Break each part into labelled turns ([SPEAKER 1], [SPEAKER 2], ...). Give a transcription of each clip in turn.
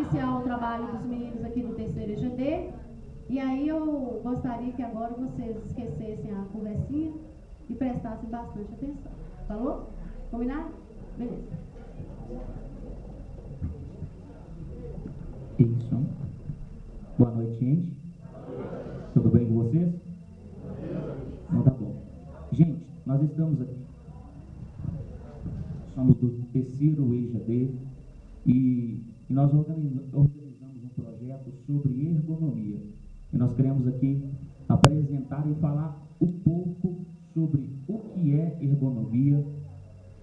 [SPEAKER 1] iniciar o trabalho dos meninos aqui do terceiro EGD. E aí eu gostaria que agora vocês esquecessem a conversinha e prestassem bastante atenção. Falou? Combinado? Beleza.
[SPEAKER 2] Isso. Boa noite, gente. Tudo bem com vocês? Então tá bom. Gente, nós estamos aqui. Somos do terceiro EJD e nós organizamos um projeto sobre ergonomia. E nós queremos aqui apresentar e falar um pouco sobre o que é ergonomia,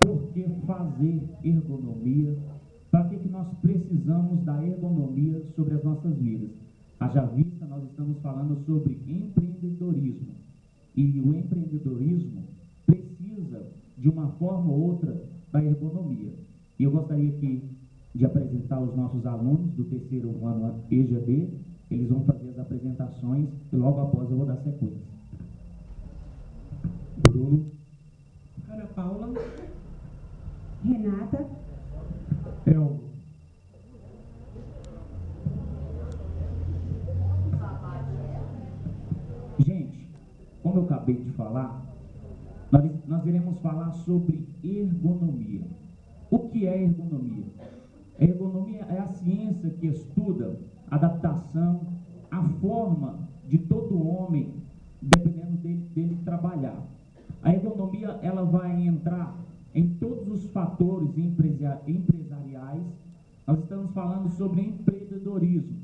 [SPEAKER 2] por que fazer ergonomia, para que nós precisamos da ergonomia sobre as nossas vidas. Haja vista, nós estamos falando sobre empreendedorismo. E o empreendedorismo precisa, de uma forma ou outra, da ergonomia. E eu gostaria aqui de apresentar os nossos alunos do terceiro ano EJD. Eles vão fazer as apresentações e logo após eu vou dar sequência. Bruno.
[SPEAKER 3] Ana Paula.
[SPEAKER 4] Renata.
[SPEAKER 3] Elmo.
[SPEAKER 2] Gente, como eu acabei de falar, nós iremos falar sobre ergonomia. O que é ergonomia? A ergonomia é a ciência que estuda a adaptação, a forma de todo homem, dependendo dele trabalhar. A ergonomia ela vai entrar em todos os fatores empresariais. Nós estamos falando sobre empreendedorismo.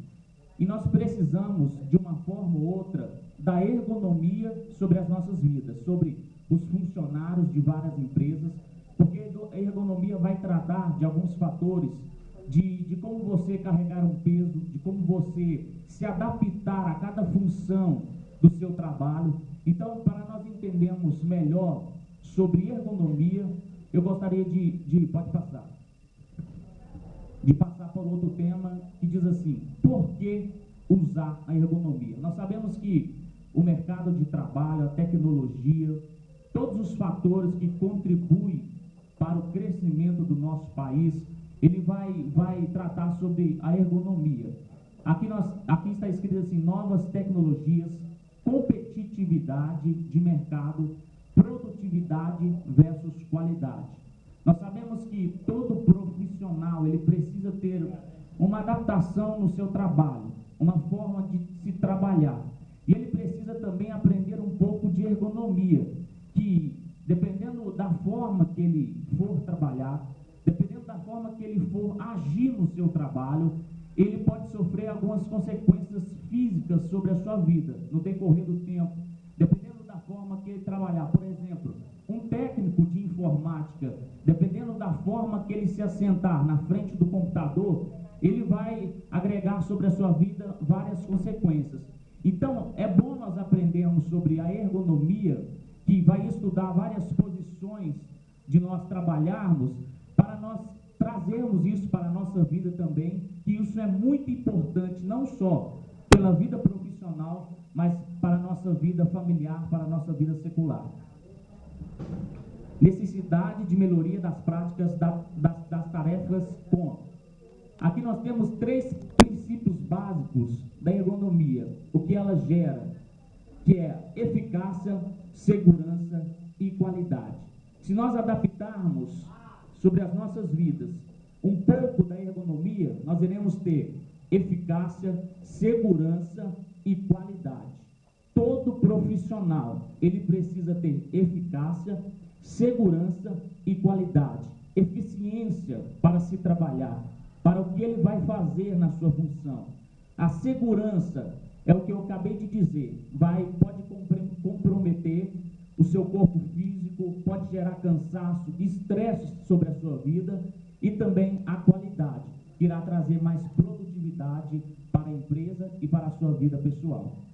[SPEAKER 2] E nós precisamos, de uma forma ou outra, da ergonomia sobre as nossas vidas, sobre os funcionários de várias empresas, porque a ergonomia vai tratar de alguns fatores, de como você carregar um peso, de como você se adaptar a cada função do seu trabalho. Então, para nós entendermos melhor sobre ergonomia, eu gostaria de passar por outro tema que diz assim: por que usar a ergonomia? Nós sabemos que o mercado de trabalho, a tecnologia, todos os fatores que contribuem para o crescimento do nosso país, ele vai tratar sobre a ergonomia. Aqui está escrito assim: novas tecnologias, competitividade de mercado, produtividade versus qualidade. Nós sabemos que todo profissional ele precisa ter uma adaptação no seu trabalho, uma forma de se trabalhar. E ele precisa também aprender um pouco de ergonomia, que dependendo da forma que ele for trabalhar, dependendo da forma que ele for agir no seu trabalho, ele pode sofrer algumas consequências físicas sobre a sua vida, no decorrer do tempo, dependendo da forma que ele trabalhar. Por exemplo, um técnico de informática, dependendo da forma que ele se assentar na frente do computador, ele vai agregar sobre a sua vida várias consequências. Então, é bom nós aprendermos sobre a ergonomia, que vai estudar várias posições de nós trabalharmos, para nós trazermos isso para a nossa vida também, que isso é muito importante, não só pela vida profissional, mas para a nossa vida familiar, para a nossa vida secular. Necessidade de melhoria das práticas das tarefas com. Aqui nós temos 3 princípios básicos da ergonomia, o que ela gera, que é eficácia, segurança e qualidade. Se nós adaptarmos sobre as nossas vidas um pouco da ergonomia, nós iremos ter eficácia, segurança e qualidade. Todo profissional, ele precisa ter eficácia, segurança e qualidade. Eficiência para se trabalhar, para o que ele vai fazer na sua função. A segurança é o que eu acabei de dizer, pode comprometer o seu corpo físico, pode gerar cansaço, estresse sobre a sua vida, e também a qualidade, que irá trazer mais produtividade para a empresa e para a sua vida pessoal.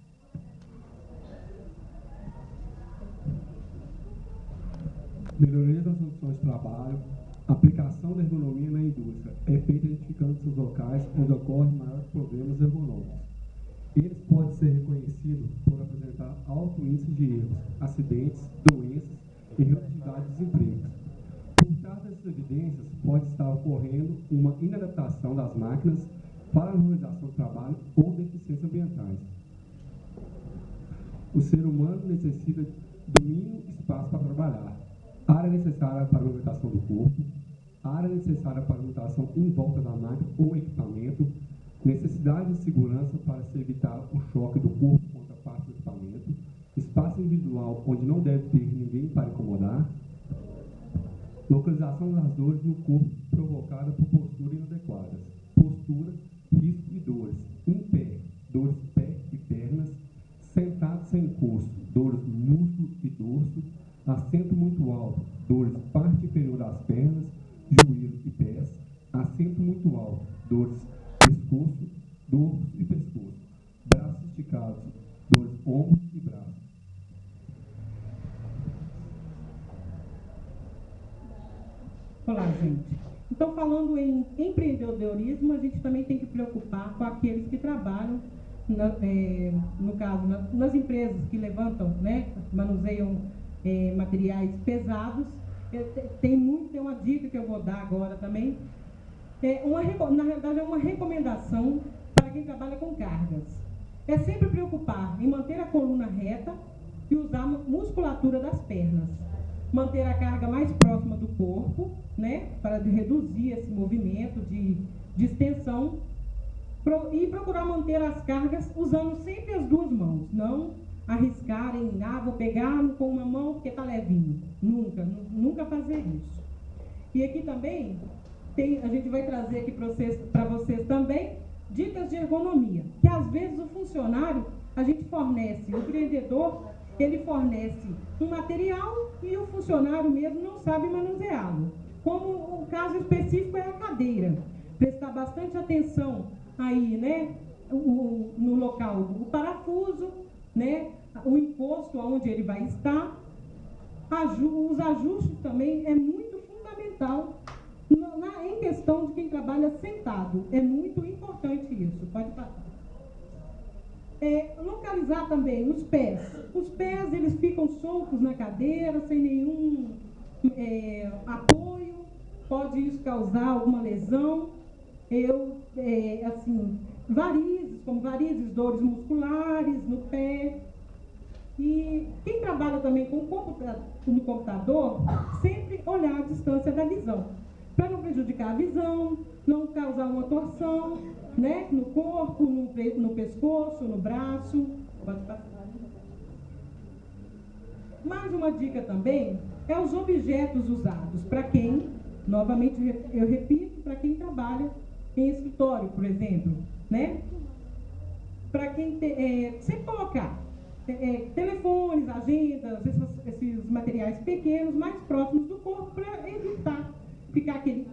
[SPEAKER 3] Melhoria das condições de trabalho, aplicação da ergonomia na indústria é feita identificando os locais onde ocorrem maiores problemas ergonômicos. Eles podem ser reconhecidos por apresentar alto índice de erros, acidentes, doenças e rotatividade de desemprego. Por trás dessas evidências, pode estar ocorrendo uma inadaptação das máquinas para a organização do trabalho ou deficiências ambientais. O ser humano necessita do mínimo espaço para trabalhar, área necessária para a movimentação do corpo, área necessária para a movimentação em volta da máquina ou equipamento, necessidade de segurança para se evitar o choque do corpo contra a parte do equipamento, espaço individual onde não deve ter ninguém para incomodar, localização das dores no corpo provocada por posturas inadequadas, postura, risco e dores, em pé, dores pé e pernas, sentado sem encosto, dores músculo e dorso, assento muito alto, dores parte inferior das pernas, joelhos e pés, assento muito alto, dores pescoço, dorso e pescoço, braços esticados, dores ombros e braços.
[SPEAKER 4] Olá, gente. Então, falando em empreendedorismo, a gente também tem que preocupar com aqueles que trabalham, no caso, nas empresas que levantam, né, manuseiam materiais pesados. Tem uma dica que eu vou dar agora também. Na realidade, é uma recomendação para quem trabalha com cargas. É sempre preocupar em manter a coluna reta e usar a musculatura das pernas. Manter a carga mais próxima do corpo, né, para reduzir esse movimento de extensão, e procurar manter as cargas usando sempre as duas mãos, não arriscarem, vou pegar com uma mão porque está levinho. Nunca fazer isso. E aqui também, a gente vai trazer aqui para vocês também dicas de ergonomia, que às vezes o funcionário, a gente fornece, o empreendedor, ele fornece um material e o funcionário mesmo não sabe manuseá-lo. Como o caso específico é a cadeira. Prestar bastante atenção aí, né, no local, o parafuso, né, o encosto onde ele vai estar. Os ajustes também é muito fundamental em questão de quem trabalha sentado. É muito importante isso. Pode passar. Localizar também os pés. Os pés, eles ficam soltos na cadeira, sem nenhum apoio. Pode isso causar alguma lesão. Varizes, dores musculares no pé. E quem trabalha também no computador, sempre olhar a distância da visão, para não prejudicar a visão, não causar uma torção, né, no corpo, no pescoço, no braço. Pode passar. Mais uma dica também é os objetos usados. Para quem, novamente eu repito, para quem trabalha em escritório, por exemplo, né? Para quem sempre colocar telefones, agendas, esses materiais pequenos, mais próximos do corpo, para evitar ficar aquele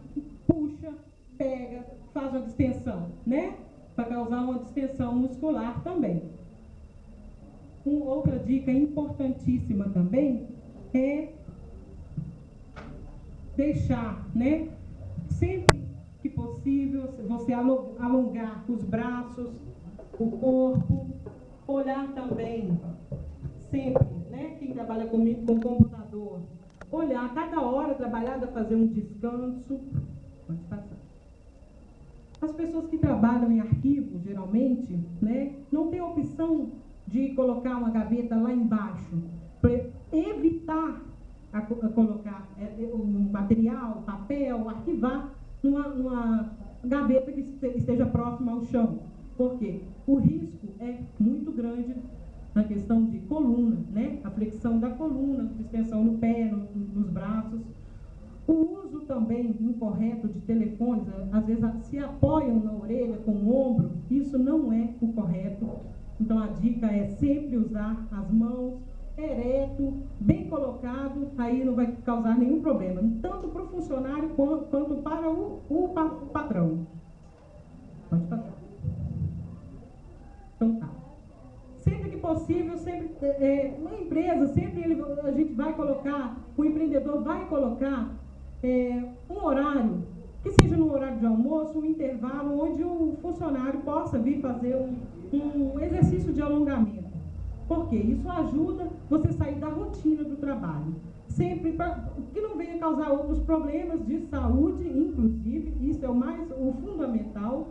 [SPEAKER 4] puxa, pega, faz uma distensão, né? Para causar uma distensão muscular também. Outra dica importantíssima também é deixar, né, sempre que possível, você alongar os braços, o corpo, olhar também, sempre, né, quem trabalha com computador, olhar a cada hora trabalhada, fazer um descanso. Pode passar. As pessoas que trabalham em arquivo, geralmente, né, não tem opção de colocar uma gaveta lá embaixo, para evitar colocar o material, papel, arquivar numa gaveta que esteja próxima ao chão. Por quê? O risco é muito grande na questão de coluna, né? A flexão da coluna, distensão no pé, nos braços. O uso também incorreto de telefones, às vezes se apoiam na orelha com o ombro, isso não é o correto. Então a dica é sempre usar as mãos ereto, bem colocado, aí não vai causar nenhum problema, tanto para o funcionário quanto para o patrão. Pode passar. Então tá. Sempre que possível, uma empresa, a gente vai colocar, o empreendedor vai colocar um horário, que seja no horário de almoço, um intervalo, onde o funcionário possa vir fazer um exercício de alongamento. Porque isso ajuda você a sair da rotina do trabalho. Sempre para que não venha causar outros problemas de saúde, inclusive, isso é o fundamental,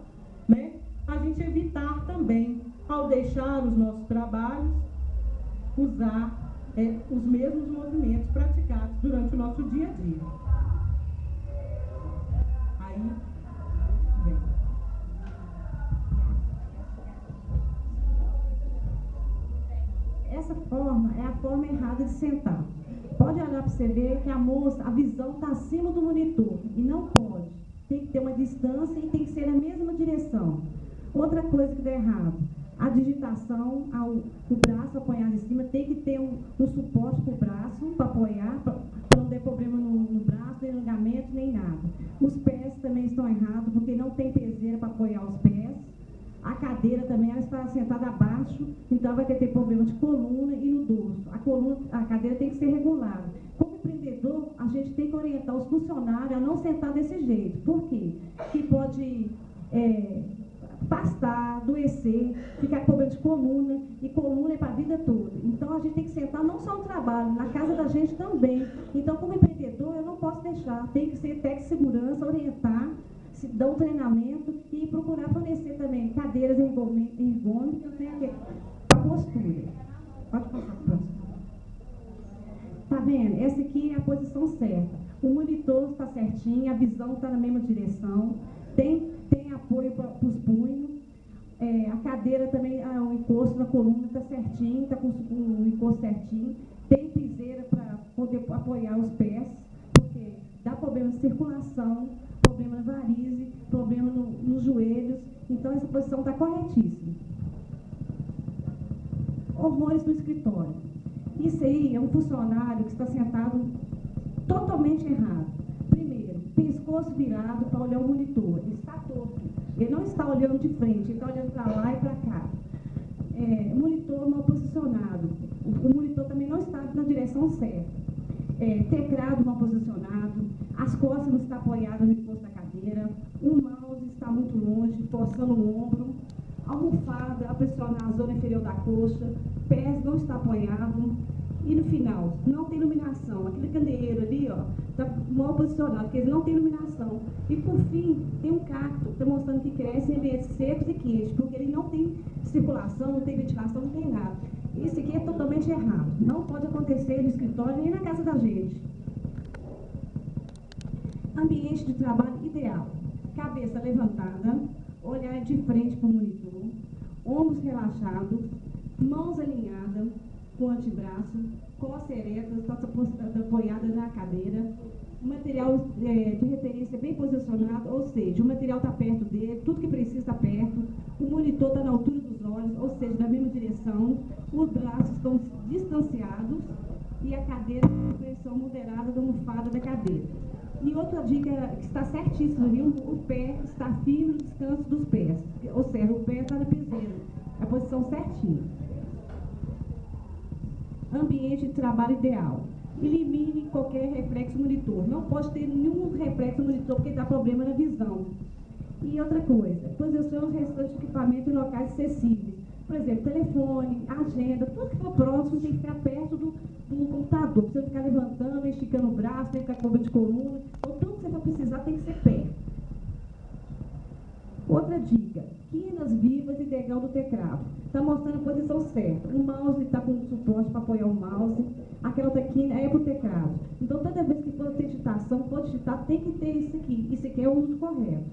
[SPEAKER 4] né, a gente evitar também, ao deixar os nossos trabalhos, usar os mesmos movimentos praticados durante o nosso dia a dia. Aí, vem.
[SPEAKER 5] Essa forma é a forma errada de sentar. Pode olhar para você ver que a visão está acima do monitor, e não pode. Tem que ter uma distância e tem que ser na mesma direção. Outra coisa que dá errado, a digitação, o braço apoiado em cima, tem que ter um suporte para o braço, para apoiar, para não ter problema no braço, nem alongamento, nem nada. Os pés também estão errados, porque não tem peseira para apoiar os pés. A cadeira também, ela está sentada abaixo, então vai ter problema de coluna e no dorso. A cadeira tem que ser regulada. Como empreendedor, a gente tem que orientar os funcionários a não sentar desse jeito. Por quê? Que pode pastar, adoecer, ficar com problema de coluna, e coluna é para a vida toda. Então, a gente tem que sentar não só no trabalho, na casa da gente também. Então, como empreendedor, eu não posso deixar. Tem que ser técnico de segurança, orientar, se dar um treinamento e procurar fornecer também cadeiras ergônicas, né, para a postura. Pode passar para o próximo. Tá vendo? Essa aqui é a posição certa. O monitor está certinho, a visão está na mesma direção, tem apoio para os punhos, a cadeira também, o encosto na coluna está certinho, está com o encosto certinho, tem piseira para poder apoiar os pés, porque dá problema de circulação, problema na varize, problema nos joelhos, então essa posição está corretíssima. Horrores no escritório. Isso aí é um funcionário que está sentado totalmente errado. Primeiro, pescoço virado para olhar o monitor. Ele está torto. Ele não está olhando de frente, ele está olhando para lá e para cá. Monitor mal posicionado. O monitor também não está na direção certa. Teclado mal posicionado. As costas não estão apoiadas no encosto da cadeira. O mouse está muito longe, forçando o ombro. Almofada a pressionar a zona inferior da coxa. Pés não está apoiado. E no final, não tem iluminação. Aquele candeeiro ali, ó, está mal posicionado, porque ele não tem iluminação. E por fim, tem um cacto, está mostrando que cresce em ambientes secos e quentes, porque ele não tem circulação, não tem ventilação, não tem nada. Isso aqui é totalmente errado. Não pode acontecer no escritório nem na casa da gente. Ambiente de trabalho ideal. Cabeça levantada, olhar de frente para o monitor, ombros relaxados, mãos alinhadas, com o antebraço, costas eretas, apoiada na cadeira, o material de referência bem posicionado, ou seja, o material está perto dele, tudo que precisa está perto, o monitor está na altura dos olhos, ou seja, na mesma direção, os braços estão distanciados e a cadeira com pressão moderada da almofada da cadeira. E outra dica que está certíssima ali, o pé está firme no descanso dos pés, ou seja, o pé está na peseira, a posição certinha. Ambiente de trabalho ideal. Elimine qualquer reflexo monitor. Não pode ter nenhum reflexo monitor porque dá problema na visão. E outra coisa, posicione os restantes equipamentos em locais acessíveis. Por exemplo, telefone, agenda, tudo que for próximo tem que ficar perto do computador. Você ficar levantando, esticando o braço, tem que ficar com problema de coluna. Então, tudo que você for precisar tem que ser perto. Outra dica, quinas vivas e degrau do teclado. Está mostrando a posição certa. O mouse está com suporte para apoiar o mouse. Aquela outra quina é para o teclado. Então, toda vez que for ter digitação, for digitar, tem que ter isso aqui. Isso aqui é o uso correto.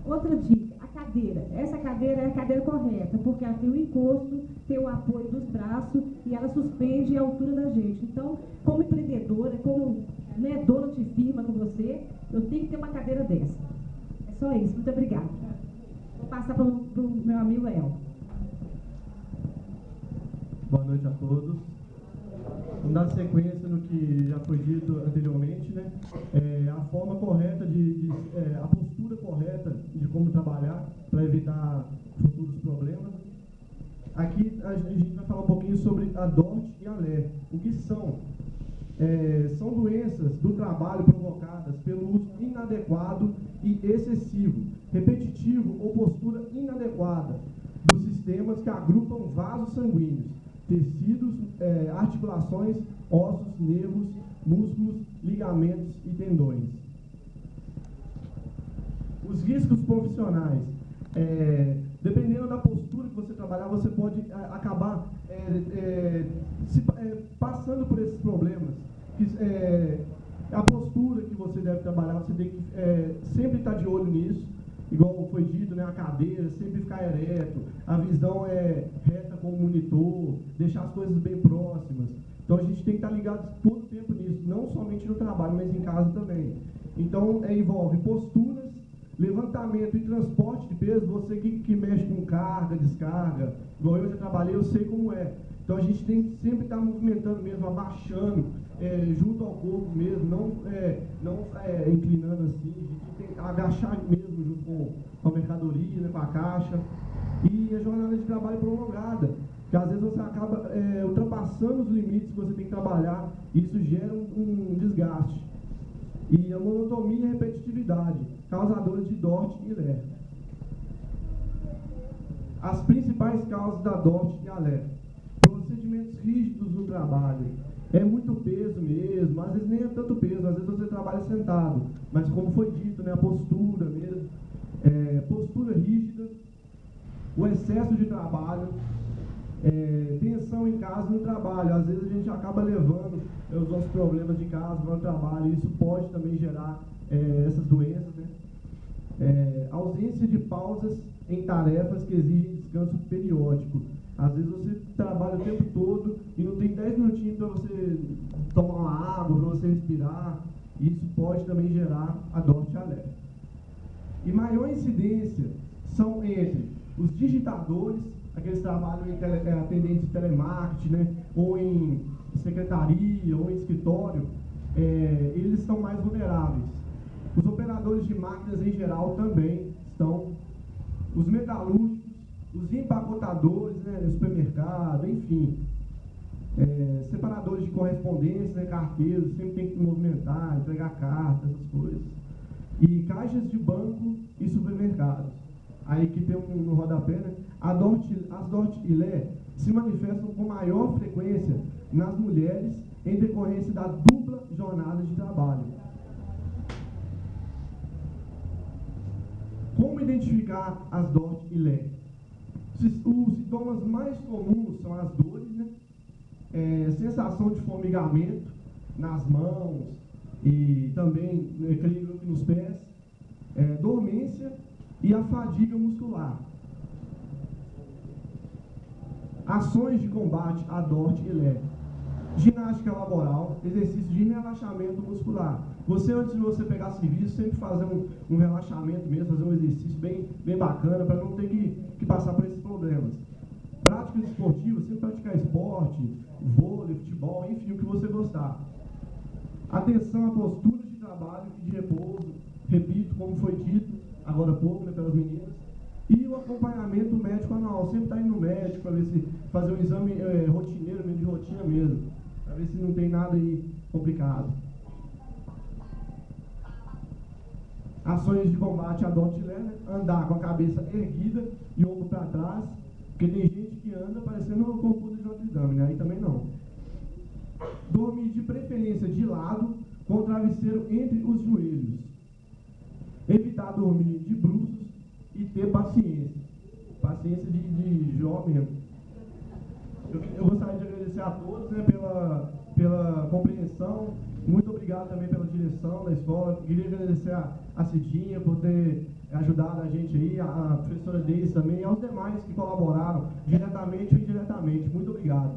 [SPEAKER 5] Outra dica, a cadeira. Essa cadeira é a cadeira correta, porque ela tem o encosto, tem o apoio dos braços e ela suspende a altura da gente. Então, como empreendedora, como dona de firma com você, eu tenho que ter uma cadeira dessa. É só isso. Muito obrigada. Vou passar para o meu amigo El.
[SPEAKER 6] Boa noite a todos. Vamos dar sequência no que já foi dito anteriormente, né? A forma correta, a postura correta de como trabalhar para evitar futuros problemas. Aqui a gente vai falar um pouquinho sobre a DORT e a LER. O que são? São doenças do trabalho provocadas pelo uso inadequado e excessivo, repetitivo ou postura inadequada dos sistemas que agrupam vasos sanguíneos, tecidos, articulações, ossos, nervos, músculos, ligamentos e tendões. Os riscos profissionais. Dependendo da postura que você trabalhar, você pode acabar passando por esses problemas. A postura que você deve trabalhar, você tem que sempre estar de olho nisso, igual foi dito, né, a cadeira, sempre ficar ereto, a visão reta com o monitor, deixar as coisas bem próximas. Então a gente tem que estar ligado todo o tempo nisso, não somente no trabalho, mas em casa também. Então envolve posturas, levantamento e transporte de peso. Você que mexe com carga, descarga, igual eu já trabalhei, eu sei como é. Então a gente tem que sempre estar movimentando mesmo, abaixando, junto ao corpo mesmo, não inclinando assim. A gente tem que agachar mesmo junto com a mercadoria, né, com a caixa. E a jornada de trabalho prolongada, que às vezes você acaba ultrapassando os limites que você tem que trabalhar, e isso gera um desgaste. E a monotonia e a repetitividade, causadores de DORT e LER. As principais causas da DORT e a LER: procedimentos rígidos no trabalho. É muito peso mesmo, às vezes nem é tanto peso, às vezes você trabalha sentado, mas como foi dito, né, a postura mesmo, postura rígida, o excesso de trabalho, tensão em casa e no trabalho. Às vezes a gente acaba levando os nossos problemas de casa para o trabalho, e isso pode também gerar essas doenças, né? Ausência de pausas em tarefas que exigem descanso periódico. Às vezes você trabalha o tempo todo e não tem 10 minutinhos para você tomar uma água, para você respirar, e isso pode também gerar a DORT e a LER. E maior incidência são entre os digitadores, aqueles que trabalham em atendentes de telemarketing, né, ou em secretaria, ou em escritório, eles estão mais vulneráveis. Os operadores de máquinas em geral também estão. Os metalúrgicos, os empacotadores, né, no supermercado, enfim. Separadores de correspondência, né, carteiros, sempre tem que movimentar, entregar cartas, essas coisas. E caixas de banco e supermercados. Aí que tem no rodapé, né? As DORT e LER se manifestam com maior frequência nas mulheres em decorrência da dupla jornada de trabalho. Como identificar as DORT e LER? Os sintomas mais comuns são as dores, né? Sensação de formigamento nas mãos e também, creio que nos pés, dormência e a fadiga muscular. Ações de combate à DORT e LER: ginástica laboral, exercício de relaxamento muscular. Você, antes de você pegar serviço, sempre fazer um relaxamento mesmo, fazer um exercício bem bacana, para não ter que passar por esses problemas. Práticas esportivas, sempre praticar esporte, vôlei, futebol, enfim, o que você gostar. Atenção a posturas de trabalho e de repouso, repito, como foi dito agora há pouco, né, pelas meninas. E o acompanhamento médico anual, sempre estar indo no médico para ver se fazer um exame rotineiro, de rotina mesmo, para ver se não tem nada aí complicado. Ações de combate à DORT e LER, né? Andar com a cabeça erguida e o ombro para trás, porque tem gente que anda parecendo um concurso de Notre Dame, né? Aí também não. Dormir de preferência de lado, com o travesseiro entre os joelhos. Evitar dormir de bruços e ter paciência. Paciência de jovem. Eu gostaria de agradecer a todos, né, pela compreensão. Muito obrigado também pela direção da escola. Queria agradecer a Cidinha por ter ajudado a gente aí, a professora Deise também, e aos demais que colaboraram diretamente ou indiretamente. Muito obrigado.